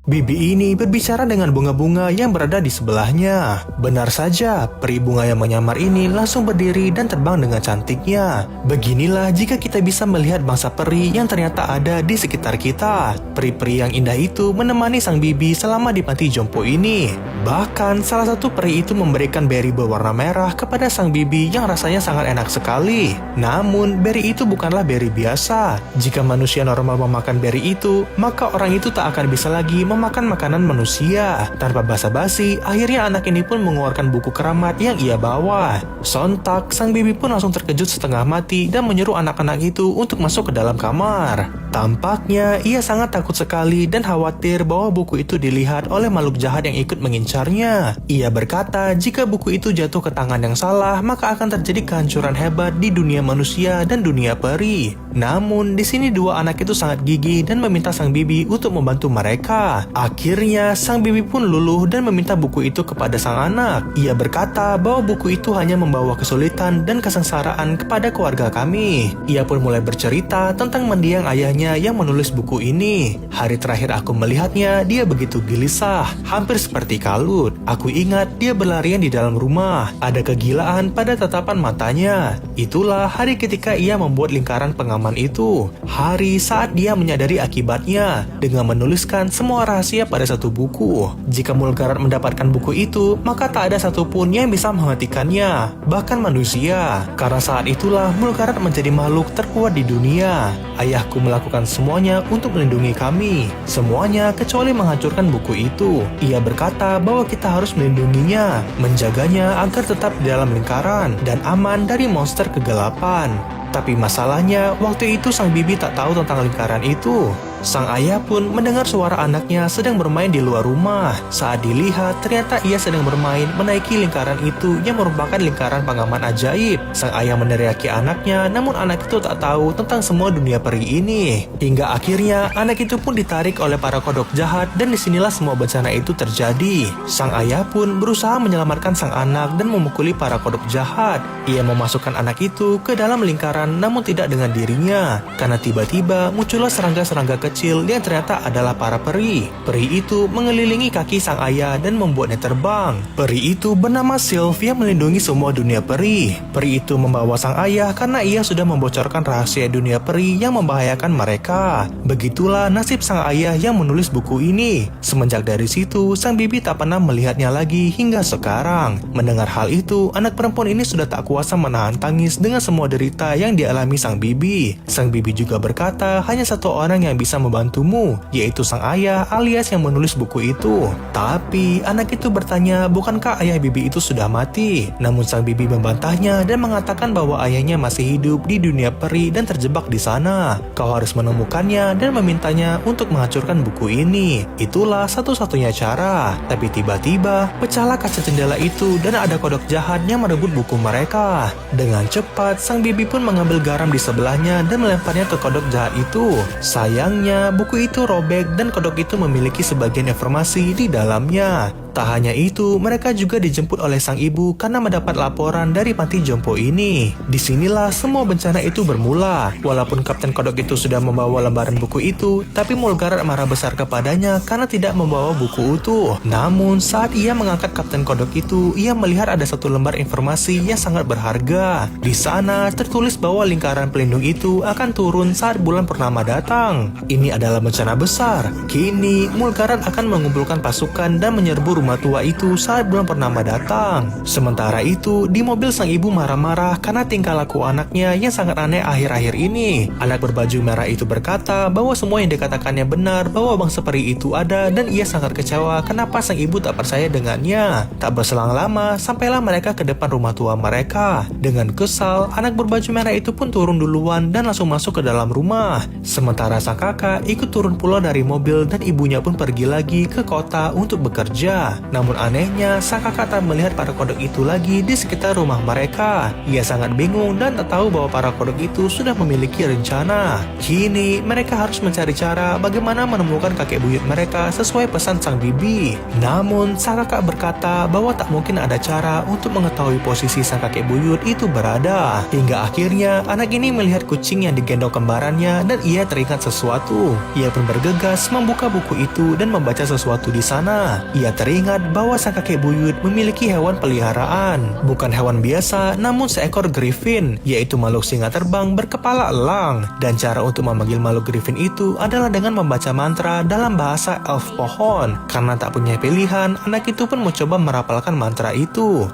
Bibi ini berbicara dengan bunga-bunga yang berada di sebelahnya. Benar saja, peri bunga yang menyamar ini langsung berdiri dan terbang dengan cantiknya. Beginilah jika kita bisa melihat bangsa peri yang ternyata ada di sekitar kita. Peri-peri yang indah itu menemani sang bibi selama di panti jompo ini. Bahkan salah satu peri itu memberikan beri berwarna merah kepada sang bibi yang rasanya sangat enak sekali. Namun beri itu bukanlah beri biasa. Jika manusia normal memakan beri itu, maka orang itu tak akan bisa lagi memakan makanan manusia. Tanpa basa-basi, akhirnya anak ini pun mengeluarkan buku keramat yang ia bawa. Sontak, sang bibi pun langsung terkejut setengah mati dan menyuruh anak-anak itu untuk masuk ke dalam kamar. Tampaknya ia sangat takut sekali dan khawatir bahwa buku itu dilihat oleh makhluk jahat yang ikut mengincarnya. Ia berkata jika buku itu jatuh ke tangan yang salah, maka akan terjadi kehancuran hebat di dunia manusia dan dunia peri. Namun di sini dua anak itu sangat gigih dan meminta sang bibi untuk membantu mereka. Akhirnya sang bibi pun luluh dan meminta buku itu kepada sang anak. Ia berkata bahwa buku itu hanya membawa kesulitan dan kesengsaraan kepada keluarga kami. Ia pun mulai bercerita tentang mendiang ayahnya yang menulis buku ini. Hari terakhir aku melihatnya, dia begitu gelisah, hampir seperti kalut. Aku ingat dia berlarian di dalam rumah. Ada kegilaan pada tatapan matanya. Itulah hari ketika ia membuat lingkaran pengaman itu. Hari saat dia menyadari akibatnya dengan menuliskan semua rahasia pada satu buku. Jika Mulgarat mendapatkan buku itu, maka tak ada satupun yang bisa menghentikannya, bahkan manusia. Karena saat itulah Mulgarat menjadi makhluk terkuat di dunia. Ayahku melakukan semuanya untuk melindungi kami, semuanya kecuali menghancurkan buku itu. Ia berkata bahwa kita harus melindunginya, menjaganya agar tetap di dalam lingkaran dan aman dari monster kegelapan. Tapi masalahnya, waktu itu sang bibi tak tahu tentang lingkaran itu. Sang ayah pun mendengar suara anaknya sedang bermain di luar rumah. Saat dilihat, ternyata ia sedang bermain menaiki lingkaran itu yang merupakan lingkaran pengaman ajaib. Sang ayah meneriaki anaknya, namun anak itu tak tahu tentang semua dunia peri ini. Hingga akhirnya, anak itu pun ditarik oleh para kodok jahat dan disinilah semua bencana itu terjadi. Sang ayah pun berusaha menyelamatkan sang anak dan memukuli para kodok jahat. Ia memasukkan anak itu ke dalam lingkaran namun tidak dengan dirinya. Karena tiba-tiba muncullah serangga-serangga kecil yang ternyata adalah para peri. Peri itu mengelilingi kaki sang ayah dan membuatnya terbang. Peri itu bernama Sylph yang melindungi semua dunia peri. Peri itu membawa sang ayah karena ia sudah membocorkan rahasia dunia peri yang membahayakan mereka. Begitulah nasib sang ayah yang menulis buku ini. Semenjak dari situ, sang bibi tak pernah melihatnya lagi hingga sekarang. Mendengar hal itu, anak perempuan ini sudah tak kuasa menahan tangis dengan semua derita yang dialami sang bibi. Sang bibi juga berkata, hanya satu orang yang bisa membantumu, yaitu sang ayah alias yang menulis buku itu. Tapi anak itu bertanya, bukankah ayah bibi itu sudah mati? Namun sang bibi membantahnya dan mengatakan bahwa ayahnya masih hidup di dunia peri dan terjebak di sana. Kau harus menemukannya dan memintanya untuk menghancurkan buku ini. Itulah satu-satunya cara. Tapi tiba-tiba pecahlah kaca jendela itu dan ada kodok jahat yang merebut buku mereka. Dengan cepat sang bibi pun mengambil garam di sebelahnya dan melemparnya ke kodok jahat itu. Sayangnya, buku itu robek dan kodok itu memiliki sebagian informasi di dalamnya. Tak hanya itu, mereka juga dijemput oleh sang ibu karena mendapat laporan dari panti jompo ini. Disinilah semua bencana itu bermula. Walaupun Kapten Kodok itu sudah membawa lembaran buku itu, tapi Mulgarat marah besar kepadanya karena tidak membawa buku utuh. Namun, saat ia mengangkat Kapten Kodok itu, ia melihat ada satu lembar informasi yang sangat berharga. Di sana tertulis bahwa lingkaran pelindung itu akan turun saat bulan purnama datang. Ini adalah bencana besar. Kini, Mulgarat akan mengumpulkan pasukan dan menyerbu rumah tua itu saat bulan purnama datang. Sementara itu, di mobil sang ibu marah-marah karena tingkah laku anaknya yang sangat aneh akhir-akhir ini. Anak berbaju merah itu berkata bahwa semua yang dikatakannya benar, bahwa bangsa peri itu ada dan ia sangat kecewa kenapa sang ibu tak percaya dengannya. Tak berselang lama, sampailah mereka ke depan rumah tua mereka. Dengan kesal, anak berbaju merah itu pun turun duluan dan langsung masuk ke dalam rumah. Sementara sang kakak ikut turun pula dari mobil dan ibunya pun pergi lagi ke kota untuk bekerja. mereka. Namun anehnya, sang kakak tak melihat para kodok itu lagi di sekitar rumah mereka. Ia sangat bingung dan tak tahu bahwa para kodok itu sudah memiliki rencana. Kini, mereka harus mencari cara bagaimana menemukan kakek buyut mereka sesuai pesan sang bibi. Namun, sang kakak berkata bahwa tak mungkin ada cara untuk mengetahui posisi sang kakek buyut itu berada. Hingga akhirnya, anak ini melihat kucing yang digendong kembarannya dan ia teringat sesuatu. Ia pun bergegas membuka buku itu dan membaca sesuatu di sana. Ia teringat bahwa sang kakek buyut memiliki hewan peliharaan. Bukan hewan biasa, namun seekor griffin, yaitu makhluk singa terbang berkepala elang. Dan cara untuk memanggil makhluk griffin itu adalah dengan membaca mantra dalam bahasa elf pohon. Karena tak punya pilihan, anak itu pun mencoba merapalkan mantra itu.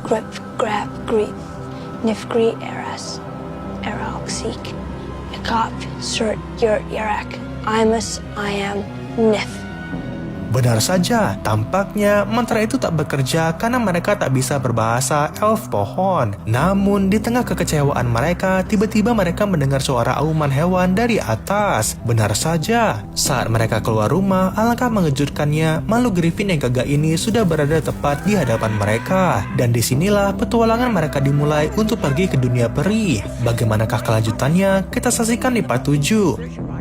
Grip, grab, grip, nifgri eras, eraoxik, ekap, surt, yurt, yarak, imus, ayam, nif. Benar saja, tampaknya mantra itu tak bekerja karena mereka tak bisa berbahasa elf pohon. Namun, di tengah kekecewaan mereka, tiba-tiba mereka mendengar suara auman hewan dari atas. Benar saja, saat mereka keluar rumah, alangkah mengejutkannya, makhluk griffin yang gagah ini sudah berada tepat di hadapan mereka. Dan disinilah petualangan mereka dimulai untuk pergi ke dunia peri. Bagaimanakah kelanjutannya? Kita saksikan di part 7.